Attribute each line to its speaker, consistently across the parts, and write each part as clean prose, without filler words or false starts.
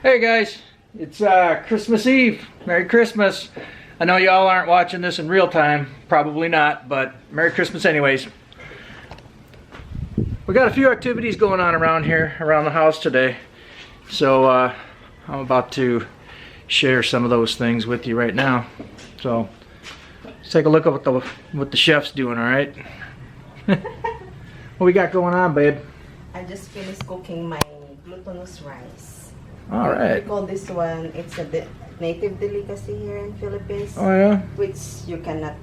Speaker 1: Hey guys, it's Christmas Eve. Merry Christmas. I know y'all aren't watching this in real time, probably not, but Merry Christmas anyways. We got a few activities going on around here, around the house today. So I'm about to share some of those things with you right now. So let's take a look at what the chef's doing, all right? What we got going on, babe?
Speaker 2: I just finished cooking my glutinous rice.
Speaker 1: All right.
Speaker 2: We call this one, it's a native delicacy here in Philippines.
Speaker 1: Oh yeah?
Speaker 2: Which you cannot,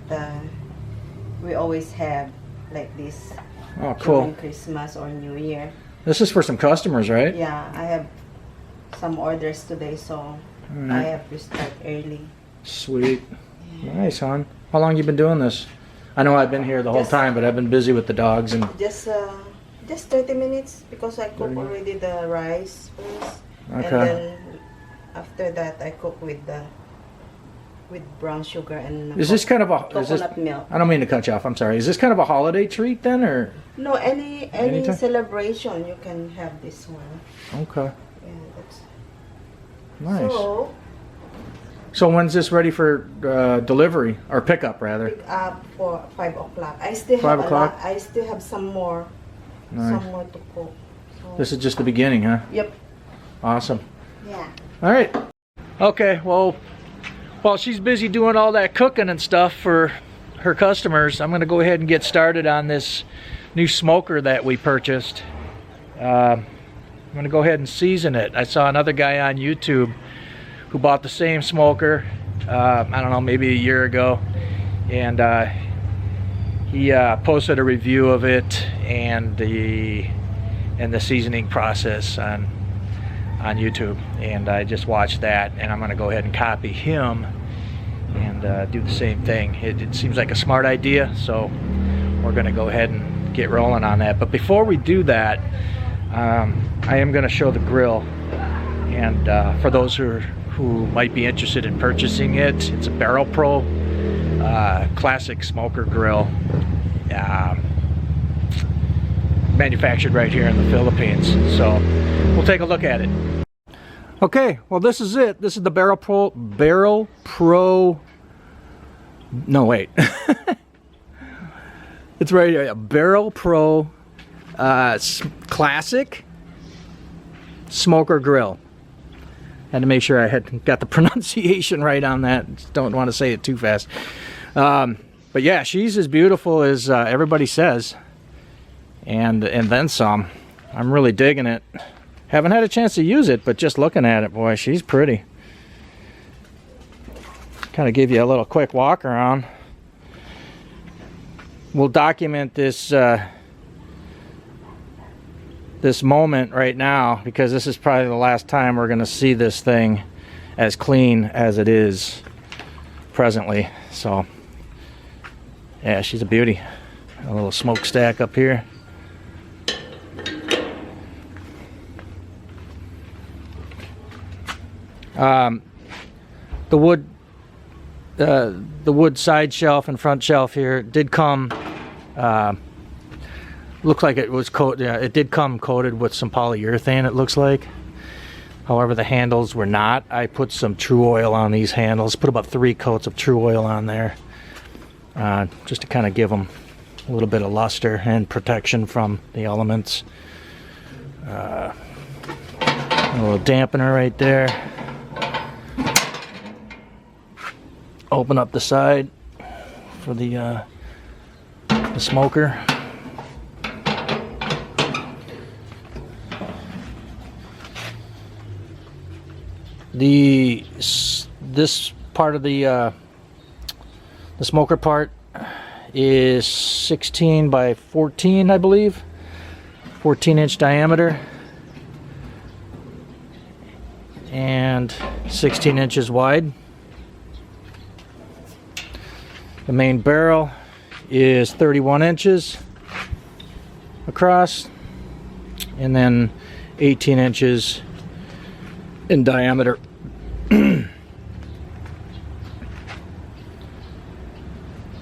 Speaker 2: we always have like this.
Speaker 1: Oh, cool.
Speaker 2: During Christmas or New Year.
Speaker 1: This is for some customers, right?
Speaker 2: Yeah, I have some orders today, so I have to start early.
Speaker 1: Sweet. Yeah. Nice, hon. How long you been doing this? I know I've been here the whole time, but I've been busy with the dogs and...
Speaker 2: Just 30 minutes because I cook already the rice first.
Speaker 1: Okay.
Speaker 2: And then after that I cook with brown sugar and
Speaker 1: is this kind of a
Speaker 2: coconut milk.
Speaker 1: I don't mean to cut you off, I'm sorry. Is this kind of a holiday treat then, or?
Speaker 2: No, any celebration you can have this one.
Speaker 1: Okay.
Speaker 2: Yeah, that's
Speaker 1: nice. So when's this ready for delivery or pickup rather?
Speaker 2: Pick up for 5 o'clock. I still have
Speaker 1: 5 o'clock?
Speaker 2: I still have some more.
Speaker 1: Nice.
Speaker 2: Some more to cook. So.
Speaker 1: This is just the beginning, huh?
Speaker 2: Yep.
Speaker 1: Awesome.
Speaker 2: Yeah.
Speaker 1: All right. Okay, well, while she's busy doing all that cooking and stuff for her customers, I'm going to go ahead and get started on this new smoker that we purchased. I'm going to go ahead and season it. I saw another guy on YouTube who bought the same smoker, I don't know, maybe a year ago, and he posted a review of it and the seasoning process on YouTube, and I just watched that, and I'm going to go ahead and copy him and do the same thing. It seems like a smart idea, so we're going to go ahead and get rolling on that. But before we do that, I am going to show the grill, and for those who might be interested in purchasing it, it's a Barrel Pro classic smoker grill, manufactured right here in the Philippines. So we'll take a look at it. Okay, well this is it. This is the Barrel Pro. No, wait. It's right here. A Barrel Pro classic smoker grill. Had to make sure I had got the pronunciation right on that. Just don't want to say it too fast. But yeah, she's as beautiful as everybody says, and then some. I'm really digging it. Haven't had a chance to use it, but just looking at it, boy, she's pretty. Kind of give you a little quick walk around. We'll document this this moment right now, because this is probably the last time we're going to see this thing as clean as it is presently. So yeah, she's a beauty. A little smokestack up here. The wood side shelf and front shelf here did come, looked like it was coated. Yeah, it did come coated with some polyurethane, it looks like. However, the handles were not. I put some True Oil on these handles. Put about 3 coats of True Oil on there, just to kind of give them a little bit of luster and protection from the elements. A little dampener right there. Open up the side for the smoker. This part of the smoker part is 16 by 14, I believe, 14-inch diameter and 16 inches wide. The main barrel is 31 inches across and then 18 inches in diameter.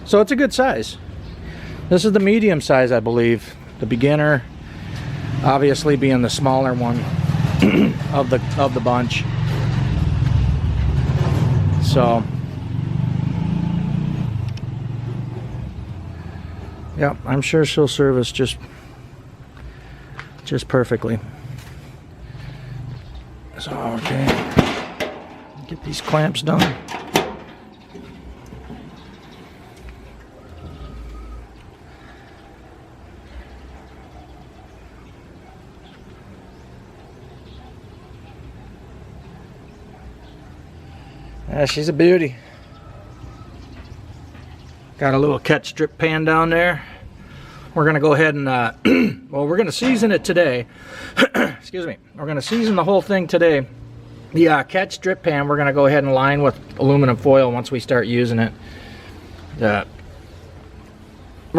Speaker 1: So it's a good size. This is the medium size, I believe. The beginner obviously being the smaller one. of the bunch. So yeah, I'm sure she'll serve us just perfectly. So okay, get these clamps done. Yeah, she's a beauty. Got a little catch strip pan down there. We're gonna go ahead and well, we're gonna season it today. Excuse me. We're gonna season the whole thing today. The catch strip pan we're gonna go ahead and line with aluminum foil once we start using it. We're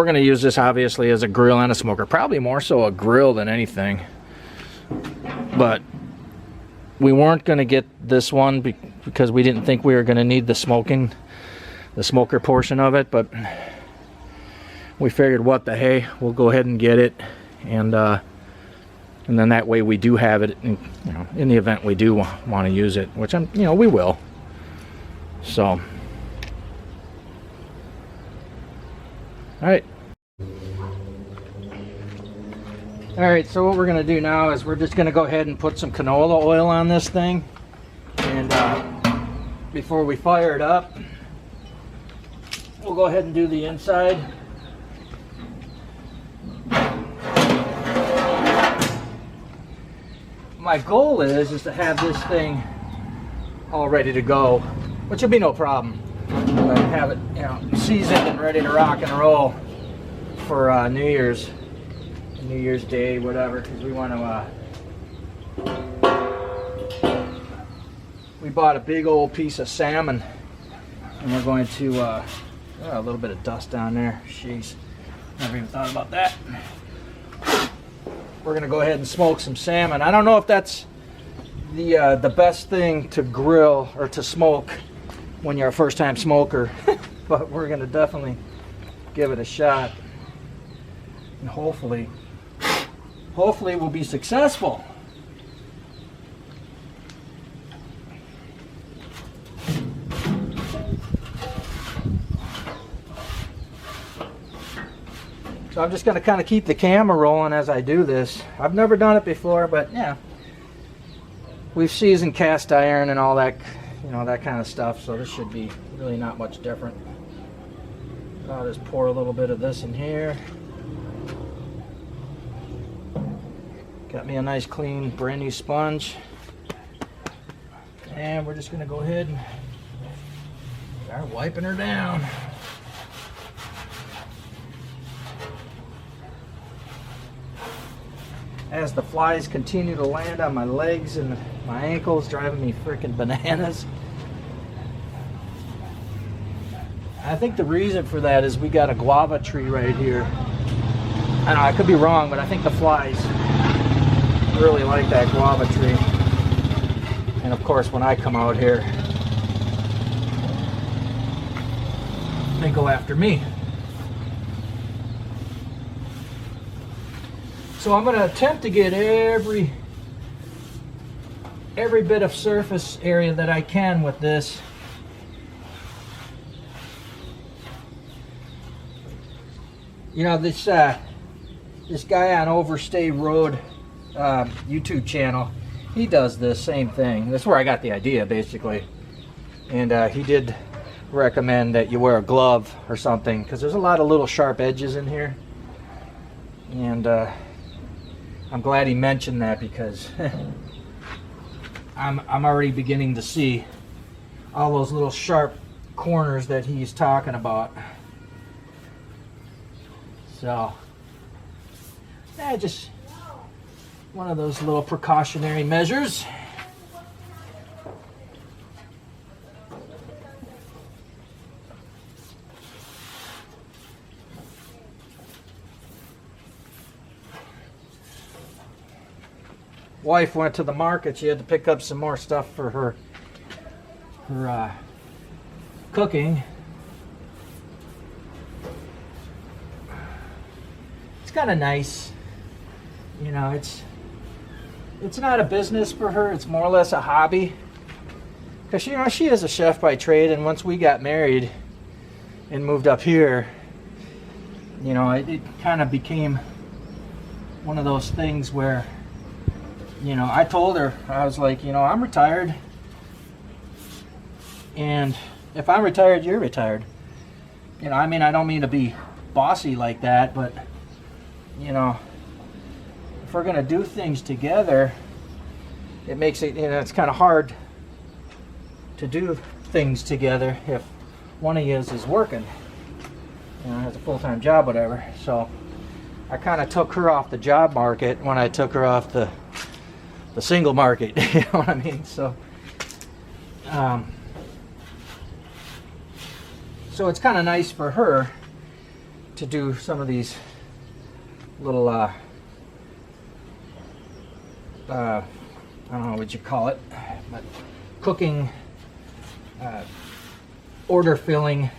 Speaker 1: gonna use this obviously as a grill and a smoker. Probably more so a grill than anything. But we weren't gonna get this one because we didn't think we were gonna need the smoker portion of it, but we figured what the hey, we'll go ahead and get it, and then that way we do have it in, you know, in the event we do want to use it, which we will. So all right, so what we're gonna do now is we're just gonna go ahead and put some canola oil on this thing, and before we fire it up, we'll go ahead and do the inside. My goal is to have this thing all ready to go, which will be no problem. But have it, seasoned and ready to rock and roll for New Year's Day, whatever. Because we want to. We bought a big old piece of salmon, and we're going to. A little bit of dust down there. Jeez, never even thought about that. We're gonna go ahead and smoke some salmon. I don't know if that's the best thing to grill or to smoke when you're a first-time smoker, but we're gonna definitely give it a shot, and hopefully we'll be successful. So I'm just going to kind of keep the camera rolling as I do this. I've never done it before, but yeah, we've seasoned cast iron and all that, that kind of stuff. So this should be really not much different. I'll just pour a little bit of this in here. Got me a nice clean brand new sponge. And we're just going to go ahead and start wiping her down. As the flies continue to land on my legs and my ankles, driving me freaking bananas. I think the reason for that is we got a guava tree right here. I know, I could be wrong, but I think the flies really like that guava tree. And of course, when I come out here, they go after me. So I'm going to attempt to get every bit of surface area that I can with this. This guy on Overstay Road YouTube channel, he does this same thing. That's where I got the idea, basically. And he did recommend that you wear a glove or something, because there's a lot of little sharp edges in here. And I'm glad he mentioned that, because I'm already beginning to see all those little sharp corners that he's talking about. So, yeah, just one of those little precautionary measures. Wife went to the market. She had to pick up some more stuff for her cooking. It's kind of nice, it's it's not a business for her. It's more or less a hobby. Because, you know, she is a chef by trade, and once we got married and moved up here, you know, it kind of became one of those things where, you know, I told her, I was like, you know, I'm retired, and if I'm retired, you're retired. You know, I mean, I don't mean to be bossy like that, but, you know, if we're gonna do things together, it makes it, you know, it's kind of hard to do things together if one of you is working, you know, has a full-time job, whatever. So I kind of took her off the job market when I took her off the single market. You know what I mean? So so it's kind of nice for her to do some of these little I don't know what you call it, but cooking, order filling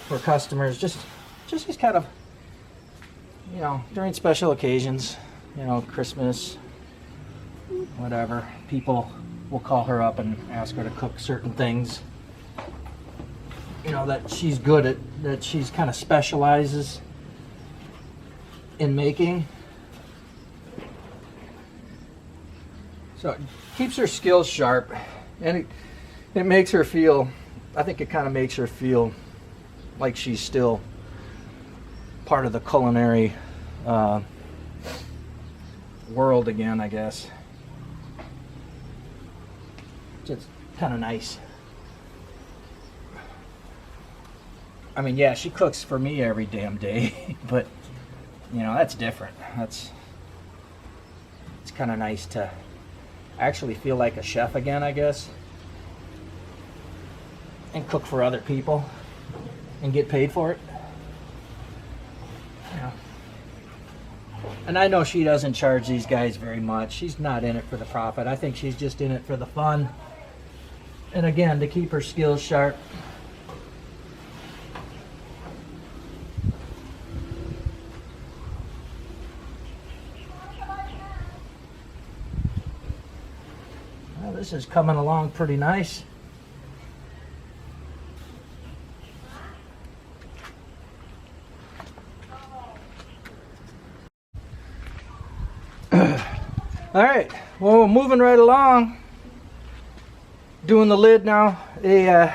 Speaker 1: for customers, just these kind of, you know, during special occasions, you know, Christmas, whatever, people will call her up and ask her to cook certain things, you know, that she's good at, that she's kind of specializes in making. So it keeps her skills sharp, and it makes her feel, I think it kind of makes her feel like she's still part of the culinary world again, I guess. It's kind of nice. I mean, yeah, she cooks for me every damn day, but, you know, that's different. It's kind of nice to actually feel like a chef again, I guess, and cook for other people and get paid for it. Yeah. And I know she doesn't charge these guys very much. She's not in it for the profit. I think she's just in it for the fun, and again, to keep her skills sharp. Well, this is coming along pretty nice. All right, well, moving right along, doing the lid now. The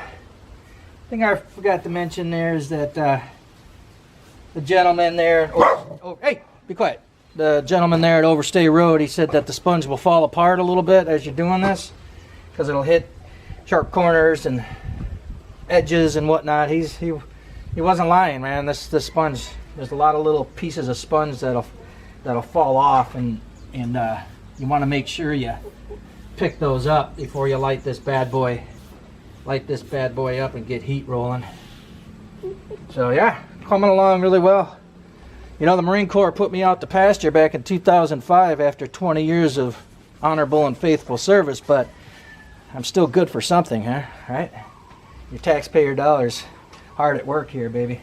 Speaker 1: thing I forgot to mention there is that the gentleman there, oh, hey, be quiet. The gentleman there at Overstay Road, he said that the sponge will fall apart a little bit as you're doing this, because it'll hit sharp corners and edges and whatnot. He wasn't lying, man. This sponge, there's a lot of little pieces of sponge that'll fall off, and you want to make sure you pick those up before you light this bad boy up and get heat rolling. So yeah, coming along really well. You know, the Marine Corps put me out to pasture back in 2005 after 20 years of honorable and faithful service, but I'm still good for something, huh? Right? Your taxpayer dollars hard at work here, baby.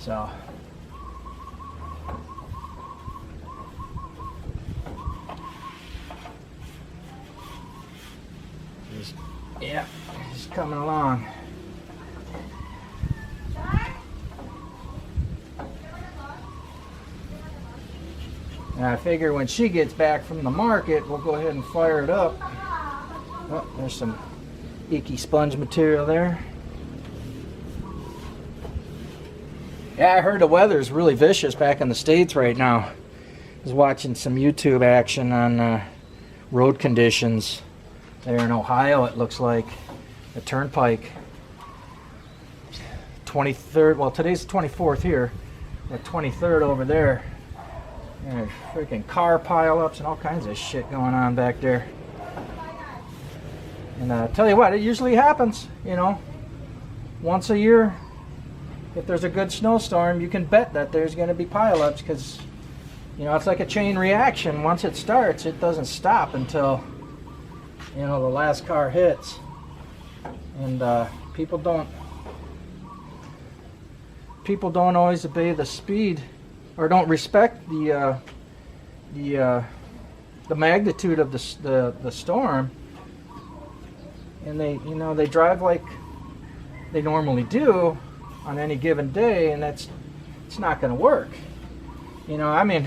Speaker 1: So yeah, he's coming along. And I figure when she gets back from the market, we'll go ahead and fire it up. Oh, there's some icky sponge material there. Yeah, I heard the weather's really vicious back in the States right now. I was watching some YouTube action on road conditions there in Ohio. It looks like the turnpike, 23rd, well, today's the 24th here, the 23rd over there. There's freaking car pileups and all kinds of shit going on back there. And I tell you what, it usually happens, you know, once a year. If there's a good snowstorm, you can bet that there's going to be pileups, because, you know, it's like a chain reaction. Once it starts, it doesn't stop until, you know, the last car hits. And people don't always obey the speed, or don't respect the the magnitude of the storm, and they drive like they normally do on any given day, and it's not going to work. I mean,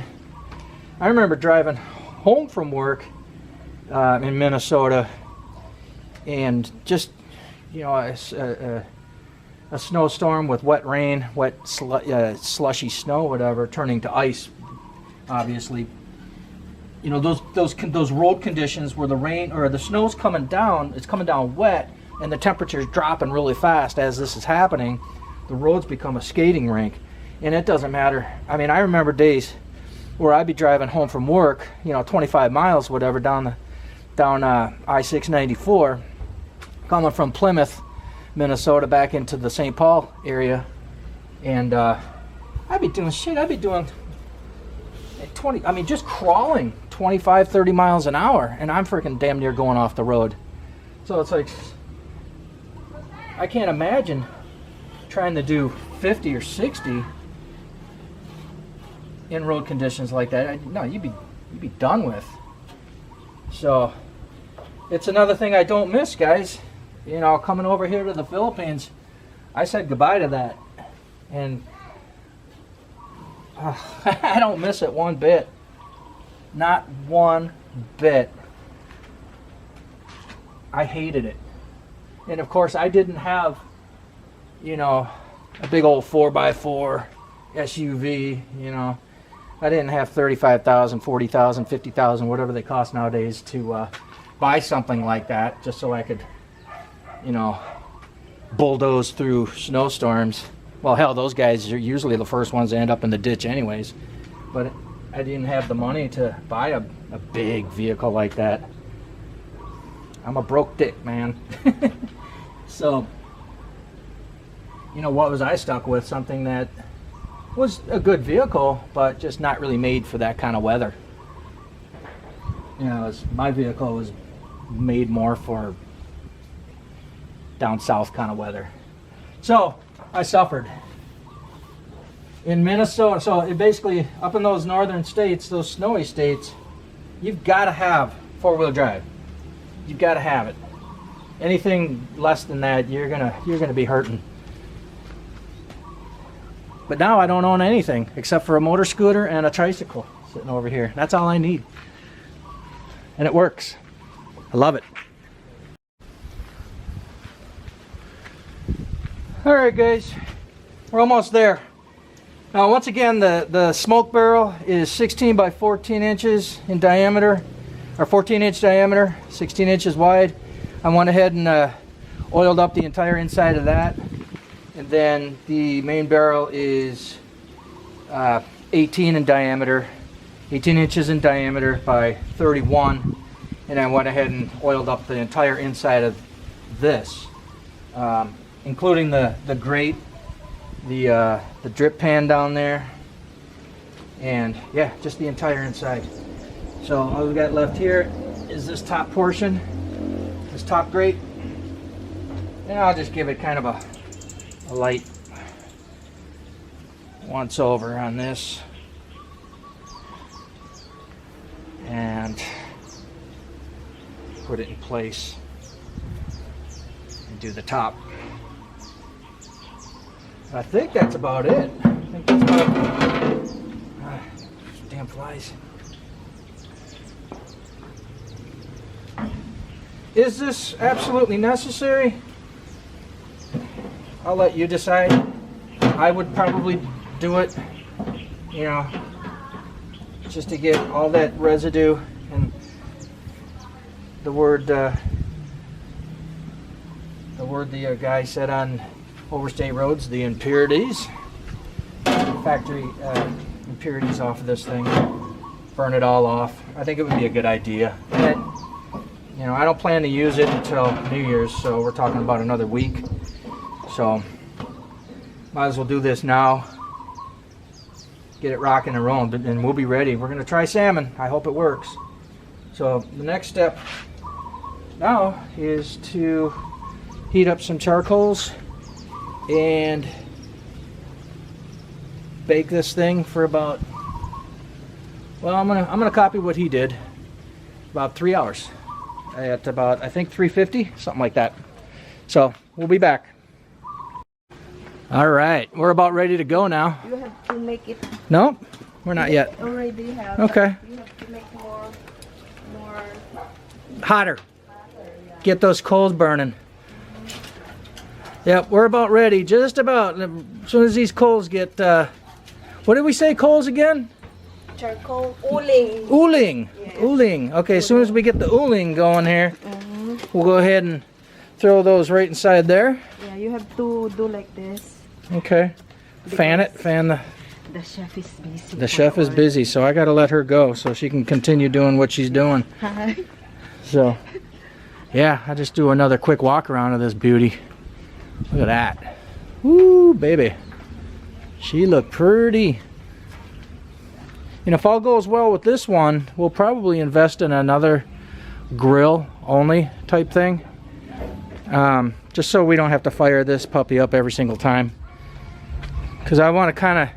Speaker 1: I remember driving home from work in Minnesota, and just a snowstorm with wet rain, slushy snow, whatever, turning to ice. Obviously, those road conditions where the rain or the snow's coming down, it's coming down wet, and the temperature's dropping really fast as this is happening. The roads become a skating rink, and it doesn't matter. I mean, I remember days where I'd be driving home from work, 25 miles, whatever, down I-694, coming from Plymouth, Minnesota, back into the St. Paul area, and I'd be doing 20, I mean, just crawling 25, 30 miles an hour, and I'm freaking damn near going off the road. So it's like, I can't imagine trying to do 50 or 60 in road conditions like that. No, you'd be done with. So it's another thing I don't miss, guys. Coming over here to the Philippines, I said goodbye to that, and I don't miss it one bit. Not one bit. I hated it. And of course, I didn't have, a big old 4x4 SUV, I didn't have $35,000, $40,000, $50,000, whatever they cost nowadays to buy something like that, just so I could, bulldoze through snowstorms. Well, hell, those guys are usually the first ones to end up in the ditch anyways. But I didn't have the money to buy a big vehicle like that. I'm a broke dick, man. So, what was I stuck with? Something that was a good vehicle, but just not really made for that kind of weather. My vehicle was made more for down south kind of weather. So I suffered in Minnesota. So it basically, up in those northern states, those snowy states, you've got to have four-wheel drive. You've got to have it. Anything less than that, you're gonna be hurting. But now I don't own anything except for a motor scooter and a tricycle sitting over here. That's all I need, and it works. I love it. Alright guys, we're almost there. Now once again, the smoke barrel is 16 by 14 inches in diameter, or 14-inch diameter, 16 inches wide. I went ahead and oiled up the entire inside of that. And then the main barrel is 18 in diameter, 18 inches in diameter by 31. And I went ahead and oiled up the entire inside of this. Including the grate, the drip pan down there, and yeah, just the entire inside. So all we got left here is this top portion, this top grate, and I'll just give it kind of a light once over on this, and put it in place and do the top. I think that's about it. Damn flies. Is this absolutely necessary? I'll let you decide. I would probably do it, just to get all that residue and the word the guy said on overstate roads, the impurities, factory impurities off of this thing, burn it all off. I think it would be a good idea. And I don't plan to use it until New Year's, so we're talking about another week. So might as well do this now, get it rocking and rolling, and we'll be ready. We're going to try salmon. I hope it works. So the next step now is to heat up some charcoals and bake this thing for about, well, I'm gonna copy what he did. about 3 hours. At about, I think 350, something like that. So we'll be back. All right, we're about ready to go now.
Speaker 2: You have to make it.
Speaker 1: No, we're not yet.
Speaker 2: Already have.
Speaker 1: Okay.
Speaker 2: You have to make more
Speaker 1: Hotter.
Speaker 2: yeah.
Speaker 1: Get those coals burning. Yep, we're about ready. Just about. As soon as these coals get, what did we say coals again?
Speaker 2: Charcoal uling.
Speaker 1: Uling.
Speaker 2: Yes.
Speaker 1: Uling. Okay, as soon as we get the uling going here, we'll go ahead and throw those right inside there.
Speaker 2: Yeah, you have to do like this.
Speaker 1: Okay. Fan it. Fan the...
Speaker 2: The chef is busy.
Speaker 1: The chef is busy, so I got to let her go so she can continue doing what she's doing. So, yeah, I just do another quick walk around of this beauty. Look at that. Woo, baby. She looked pretty. You know, if all goes well with this one, we'll probably invest in another grill only type thing. Just so we don't have to fire this puppy up every single time. Because I want to kind of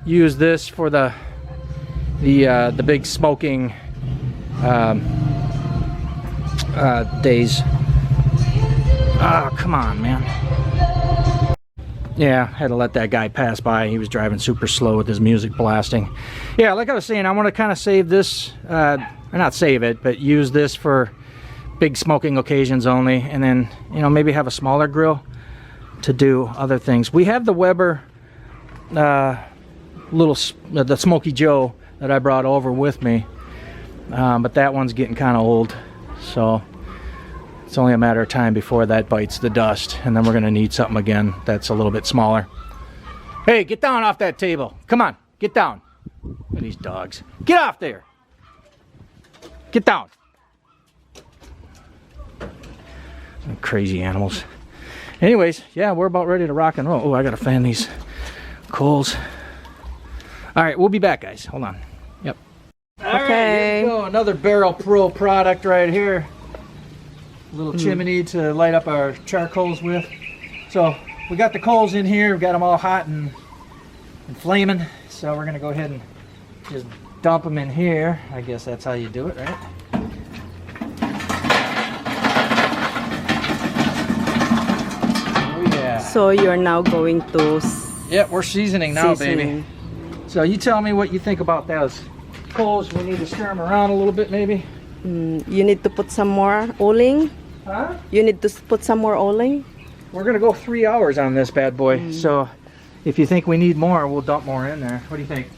Speaker 1: use this for the big smoking days. Oh, come on, man. Yeah, had to let that guy pass by. He was driving super slow with his music blasting. Yeah, like I was saying, I want to kind of save this, or not save it, but use this for big smoking occasions only, and then, you know, maybe have a smaller grill to do other things. We have the Weber the Smoky Joe that I brought over with me, but that one's getting kind of old, so it's only a matter of time before that bites the dust, and then we're gonna need something again that's a little bit smaller. Hey, get down off that table. Come on, get down. Look at these dogs. Get off there. Get down. Crazy animals. Anyways, yeah, we're about ready to rock and roll. Oh, I gotta fan these coals. All right, we'll be back, guys. Hold on. Yep. All right, here we go. Another Barrel Pro product right here. A little chimney to light up our charcoals with. So we got the coals in here. We've got them all hot and flaming. So we're gonna go ahead and just dump them in here. I guess that's how you do it, right? Oh yeah.
Speaker 2: So you're now going to.
Speaker 1: Yep, we're seasoning now, baby. So you tell me what you think about those coals. We need to stir them around a little bit, maybe.
Speaker 2: You need to put some more oling.
Speaker 1: Huh?
Speaker 2: You need to put some more oling.
Speaker 1: We're gonna go 3 hours on this bad boy. So if you think we need more, we'll dump more in there. What do you think?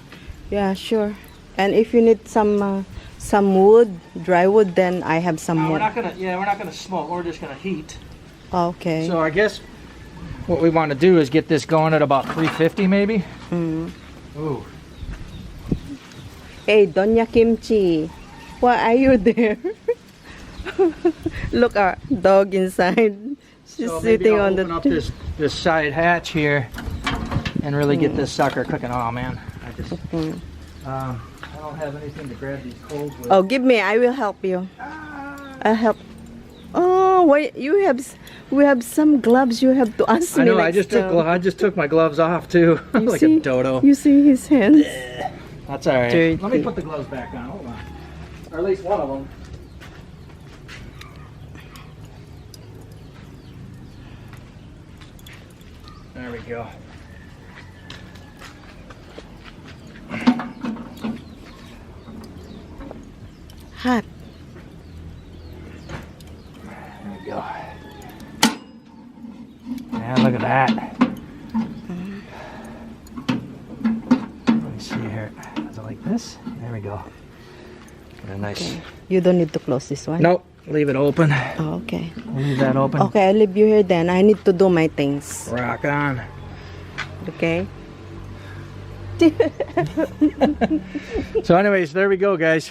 Speaker 2: Yeah, sure. And if you need some wood, dry wood, then I have some
Speaker 1: We're
Speaker 2: more.
Speaker 1: not gonna smoke. We're just gonna heat.
Speaker 2: Okay.
Speaker 1: So I guess what we want to do is get this going at about 350, maybe. Ooh.
Speaker 2: Hey, Doña Kimchi, why are you there? Look, our dog inside. She's
Speaker 1: So maybe
Speaker 2: sitting
Speaker 1: I'll
Speaker 2: on the.
Speaker 1: open up this side hatch here and really get this sucker cooking. Oh man, I just I don't have anything to grab these coals with.
Speaker 2: Oh, give me. I will help you. I'll help. Oh, wait. We have some gloves. You have to ask me.
Speaker 1: I know.
Speaker 2: next
Speaker 1: I just took my gloves off too. Like a dodo.
Speaker 2: You see his hands?
Speaker 1: That's all right.
Speaker 2: Dirty.
Speaker 1: Let me put the gloves back on. Hold on. Or at least one of them. There we go.
Speaker 2: Hot.
Speaker 1: There we go. Yeah, look at that. Let me see here. Is it like this? There we go. Get a nice.
Speaker 2: Okay. You don't need to close this one.
Speaker 1: Nope. Leave it open.
Speaker 2: Oh, okay.
Speaker 1: Leave that open.
Speaker 2: Okay, I'll leave you here then. I need to do my things.
Speaker 1: Rock on.
Speaker 2: Okay.
Speaker 1: So anyways, there we go, guys.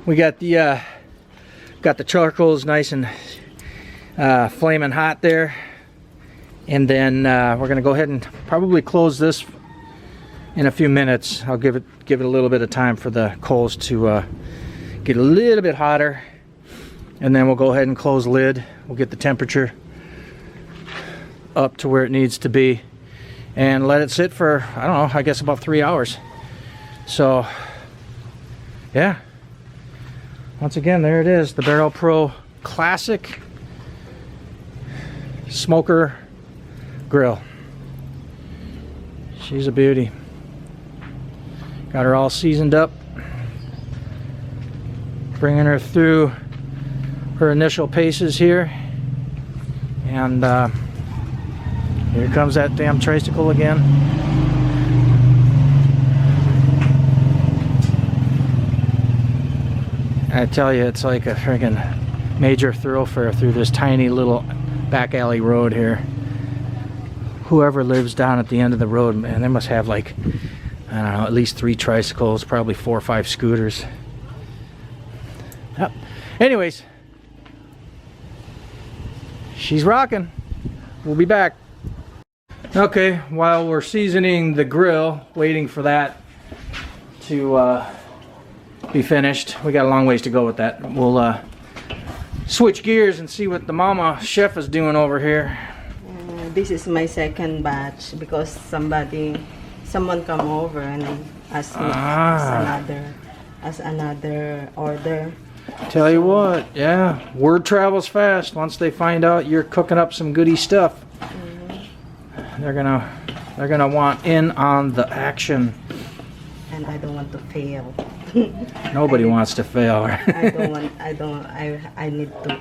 Speaker 1: We got the charcoals nice and flaming hot there, and then we're gonna go ahead and probably close this in a few minutes. I'll give it a little bit of time for the coals to get a little bit hotter, and then we'll go ahead and close the lid. We'll get the temperature up to where it needs to be and let it sit for, I don't know, I guess about 3 hours. So yeah, once again, there it is, the Barrel Pro Classic Smoker Grill. She's a beauty. Got her all seasoned up. Bringing her through her initial paces here. And here comes that damn tricycle again. I tell you, it's like a friggin' major thoroughfare through this tiny little back alley road here. Whoever lives down at the end of the road, man, they must have like, I don't know, at least 3 tricycles, probably 4 or 5 scooters. Yep. Anyways, she's rocking. We'll be back. Okay, while we're seasoning the grill, waiting for that to be finished. We got a long ways to go with that. We'll switch gears and see what the mama chef is doing over here.
Speaker 2: This is my second batch because someone come over and asked me as another order.
Speaker 1: Tell you what, yeah, word travels fast. Once they find out you're cooking up some goody stuff, they're gonna want in on the action.
Speaker 2: And I don't want to fail.
Speaker 1: Nobody wants to fail.
Speaker 2: I need to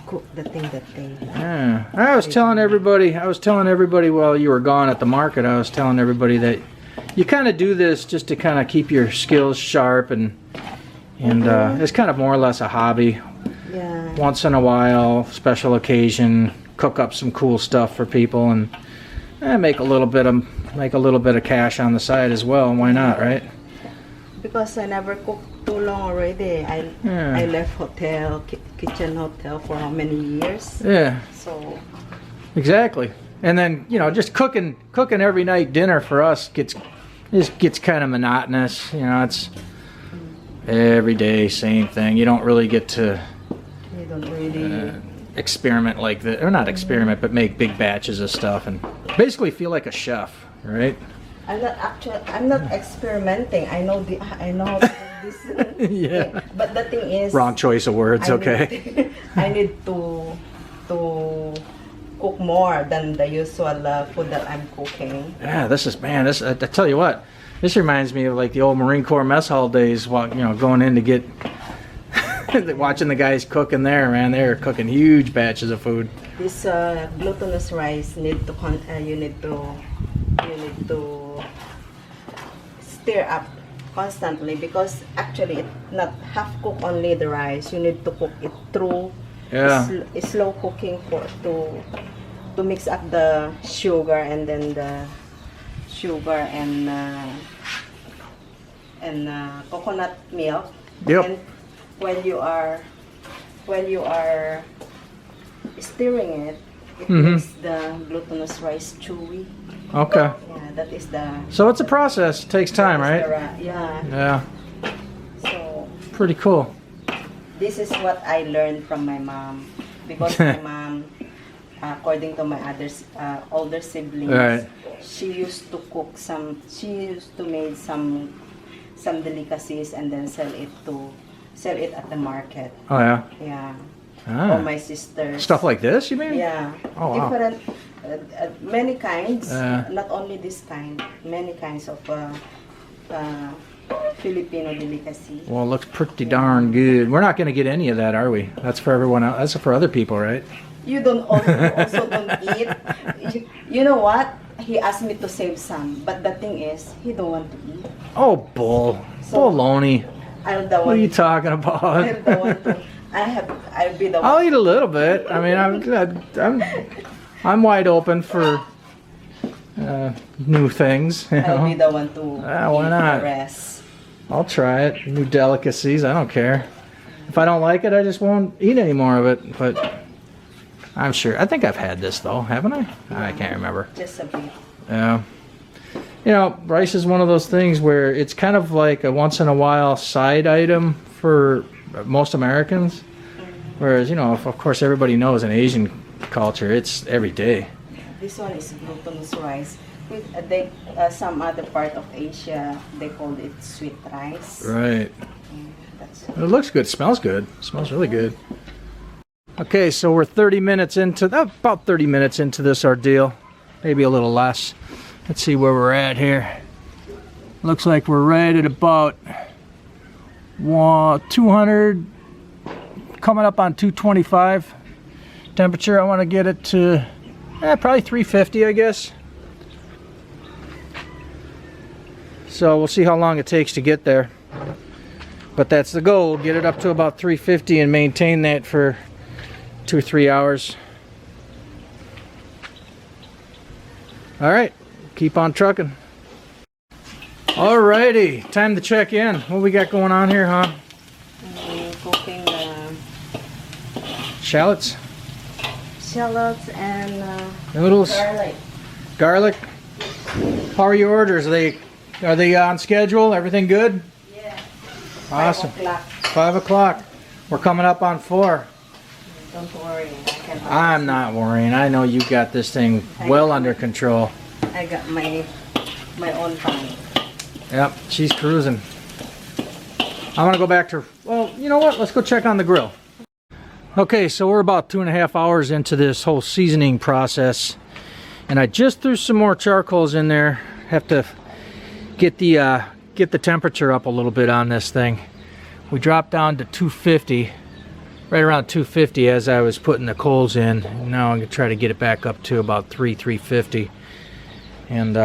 Speaker 2: cook the thing that they.
Speaker 1: Yeah, I was telling everybody while you were gone at the market. I was telling everybody that you kind of do this just to kind of keep your skills sharp, and it's kind of more or less a hobby.
Speaker 2: Yeah.
Speaker 1: Once in a while, special occasion, cook up some cool stuff for people, and make a little bit of cash on the side as well. Why not, right?
Speaker 2: Because I never cooked too long already. I left kitchen hotel for how many years?
Speaker 1: Yeah.
Speaker 2: So.
Speaker 1: Exactly. And then, you know, just cooking every night dinner for us gets kind of monotonous. You know, it's every day same thing. You don't really get to experiment like that, or not experiment, but make big batches of stuff and basically feel like a chef, right?
Speaker 2: I'm not experimenting. I know how to do this.
Speaker 1: Yeah.
Speaker 2: But the thing is,
Speaker 1: wrong choice of words. Okay.
Speaker 2: I need to cook more than the usual food that I'm cooking.
Speaker 1: Yeah, this I tell you what, this reminds me of like the old Marine Corps mess hall days. While, you know, going in to get watching the guys cooking there, man. They're cooking huge batches of food.
Speaker 2: This glutinous rice you need to stir up constantly, because actually it's not half cook only the rice. You need to cook it through.
Speaker 1: Yeah.
Speaker 2: Slow cooking to mix up the sugar, and then the sugar and coconut milk.
Speaker 1: Yep.
Speaker 2: And when you are stirring it, it makes the glutinous rice chewy.
Speaker 1: Okay.
Speaker 2: Yeah, that is the.
Speaker 1: So it's a process. It takes time, right?
Speaker 2: Yeah.
Speaker 1: Yeah.
Speaker 2: So.
Speaker 1: Pretty cool.
Speaker 2: This is what I learned from my mom, because my mom, according to my older siblings,
Speaker 1: right,
Speaker 2: she used to cook she used to make some delicacies and then sell it at the market.
Speaker 1: Oh yeah.
Speaker 2: Yeah.
Speaker 1: Ah.
Speaker 2: Or my sisters.
Speaker 1: Stuff like this, you mean?
Speaker 2: Yeah.
Speaker 1: Oh, wow.
Speaker 2: Different, many kinds.
Speaker 1: Yeah.
Speaker 2: Not only this kind. Many kinds of Filipino delicacy.
Speaker 1: Well, it looks pretty darn good. We're not going to get any of that, are we? That's for everyone else. That's for other people, right?
Speaker 2: You also don't eat. You know what? He asked me to save some, but the thing is, he don't want to eat.
Speaker 1: Oh, baloney. What are you talking about?
Speaker 2: I'm the one to. I'll be the one.
Speaker 1: I'll eat a little bit. I mean, I'm wide open for new things.
Speaker 2: I'll be the one to
Speaker 1: why
Speaker 2: eat
Speaker 1: not?
Speaker 2: the rest.
Speaker 1: I'll try it. New delicacies. I don't care. If I don't like it, I just won't eat any more of it. But I'm sure. I think I've had this though, haven't I? I can't remember.
Speaker 2: Just a bit.
Speaker 1: Yeah. You know, rice is one of those things where it's kind of like a once in a while side item for most Americans. Whereas, you know, of course, everybody knows in Asian culture, it's every day.
Speaker 2: This one is glutinous rice. They some other part of Asia they call it sweet rice.
Speaker 1: Right.
Speaker 2: That's
Speaker 1: It looks good. Smells good. Smells really good. Okay, so we're 30 minutes into about 30 minutes into this ordeal, maybe a little less. Let's see where we're at here. Looks like we're right at about 200, coming up on 225 temperature. I want to get it to probably 350, I guess. So we'll see how long it takes to get there. But that's the goal, get it up to about 350 and maintain that for 2 or 3 hours. All right, keep on trucking. Alrighty, time to check in. What we got going on here, huh?
Speaker 2: cooking
Speaker 1: Shallots?
Speaker 2: shallots and
Speaker 1: Noodles?
Speaker 2: garlic.
Speaker 1: Garlic? How are your orders? Are they on schedule? Everything good?
Speaker 2: Yeah.
Speaker 1: Awesome.
Speaker 2: 5 o'clock.
Speaker 1: 5 o'clock. We're coming up on 4.
Speaker 2: Don't worry.
Speaker 1: I'm not worrying. I know you got this thing well under control.
Speaker 2: I got my own time.
Speaker 1: Yep, she's cruising. I want to go back to, well, you know what? Let's go check on the grill. Okay, so we're about 2.5 hours into this whole seasoning process. And I just threw some more charcoals in there. Have to get the temperature up a little bit on this thing. We dropped down to 250, right around 250 as I was putting the coals in. Now I'm gonna try to get it back up to about 350. And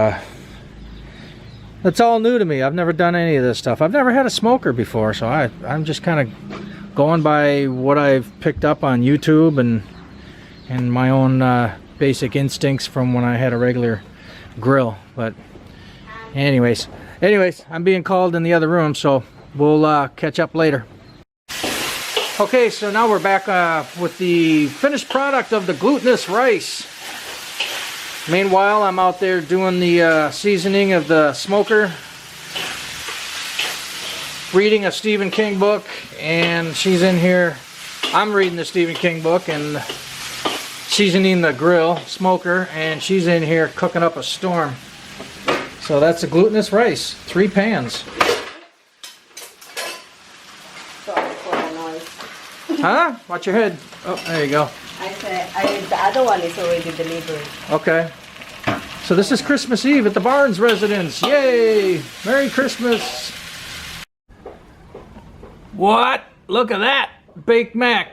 Speaker 1: that's all new to me. I've never done any of this stuff. I've never had a smoker before, so I'm just kind of going by what I've picked up on YouTube and my own basic instincts from when I had a regular grill. But anyways, I'm being called in the other room, so we'll catch up later. Okay, so now we're back with the finished product of the glutinous rice. Meanwhile, I'm out there doing the seasoning of the smoker, reading a Stephen King book, and she's in here. I'm reading the Stephen King book and seasoning the grill, smoker, and she's in here cooking up a storm. So that's a glutinous rice, 3 pans.
Speaker 2: Sorry for the noise.
Speaker 1: Huh? Watch your head. Oh, there you go.
Speaker 2: I said the other one is already delivered.
Speaker 1: Okay. So this is Christmas Eve at the Barnes residence. Yay! Merry Christmas! What? Look at that! Baked Mac.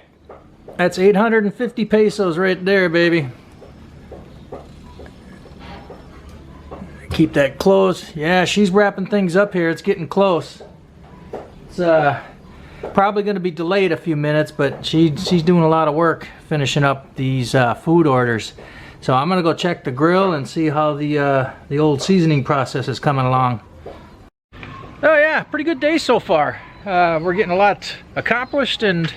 Speaker 1: That's 850 pesos right there, baby. Keep that closed. Yeah, she's wrapping things up here. It's getting close. It's probably going to be delayed a few minutes, but she's doing a lot of work finishing up these food orders. So I'm gonna go check the grill and see how the old seasoning process is coming along. Oh yeah, pretty good day so far. We're getting a lot accomplished, and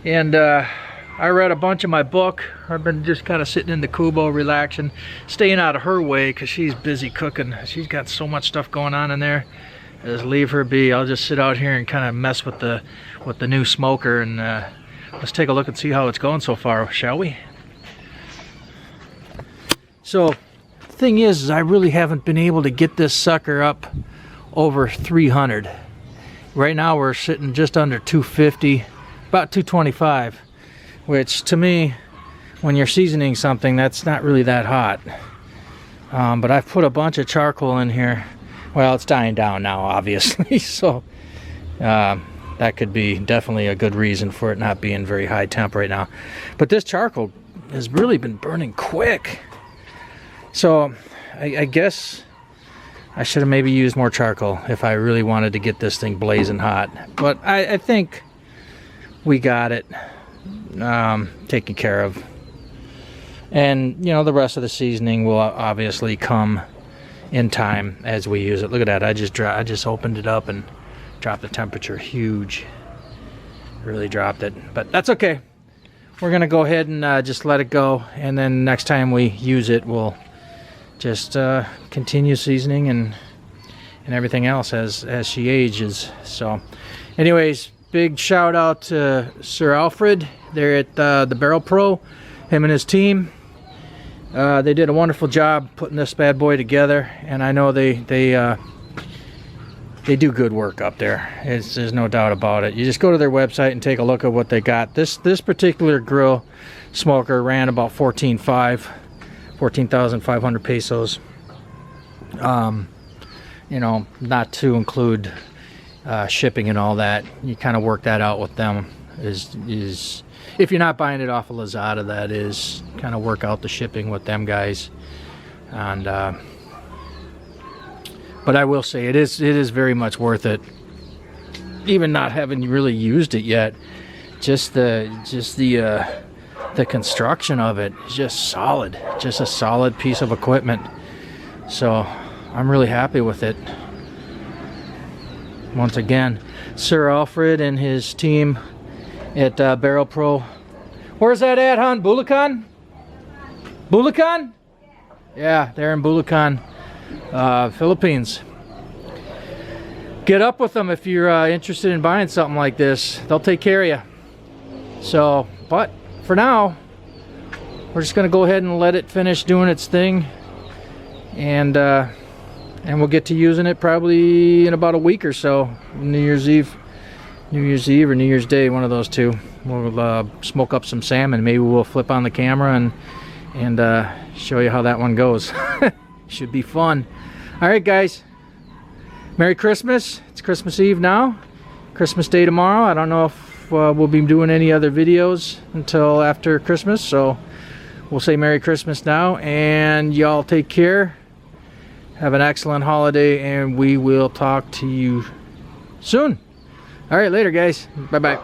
Speaker 1: I read a bunch of my book. I've been just kind of sitting in the Kubo, relaxing, staying out of her way because she's busy cooking. She's got so much stuff going on in there. Just leave her be. I'll just sit out here and kind of mess with the new smoker, and let's take a look and see how it's going so far, shall we? So the thing is I really haven't been able to get this sucker up over 300. Right now we're sitting just under 250, about 225, which to me, when you're seasoning something, that's not really that hot. But I've put a bunch of charcoal in here. Well, it's dying down now, obviously, so that could be definitely a good reason for it not being very high temp right now. But this charcoal has really been burning quick. So I guess I should have maybe used more charcoal if I really wanted to get this thing blazing hot. But I think we got it taken care of. And, you know, the rest of the seasoning will obviously come in time as we use it. Look at that. I just opened it up and dropped the temperature huge. Really dropped it. But that's okay. We're going to go ahead and just let it go. And then next time we use it, we'll just continue seasoning and everything else as she ages. So anyways, big shout out to Sir Alfred there at the Barrel Pro, him and his team. They did a wonderful job putting this bad boy together, and I know they do good work up there. There's no doubt about it. You just go to their website and take a look at what they got. This particular grill smoker ran about 14,500 pesos. You know, not to include shipping and all that. You kind of work that out with them. Is if you're not buying it off of Lazada, that is, kind of work out the shipping with them guys. And but I will say it is very much worth it. Even not having really used it yet, just the construction of it is just solid. Just a solid piece of equipment. So I'm really happy with it. Once again, Sir Alfred and his team at Barrel Pro. Where's that at, hon? Bulacan? Bulacan? Yeah, they're in Bulacan, Philippines. Get up with them if you're interested in buying something like this. They'll take care of you. So, but for now, we're just gonna go ahead and let it finish doing its thing, and we'll get to using it probably in about a week or so. New Year's Eve or New Year's Day, one of those two. We'll smoke up some salmon. Maybe we'll flip on the camera and show you how that one goes. Should be fun. All right, guys. Merry Christmas. It's Christmas Eve now. Christmas Day tomorrow. I don't know if we'll be doing any other videos until after Christmas, so we'll say Merry Christmas now, and y'all take care. Have an excellent holiday, and we will talk to you soon. All right, later, guys. Bye-bye.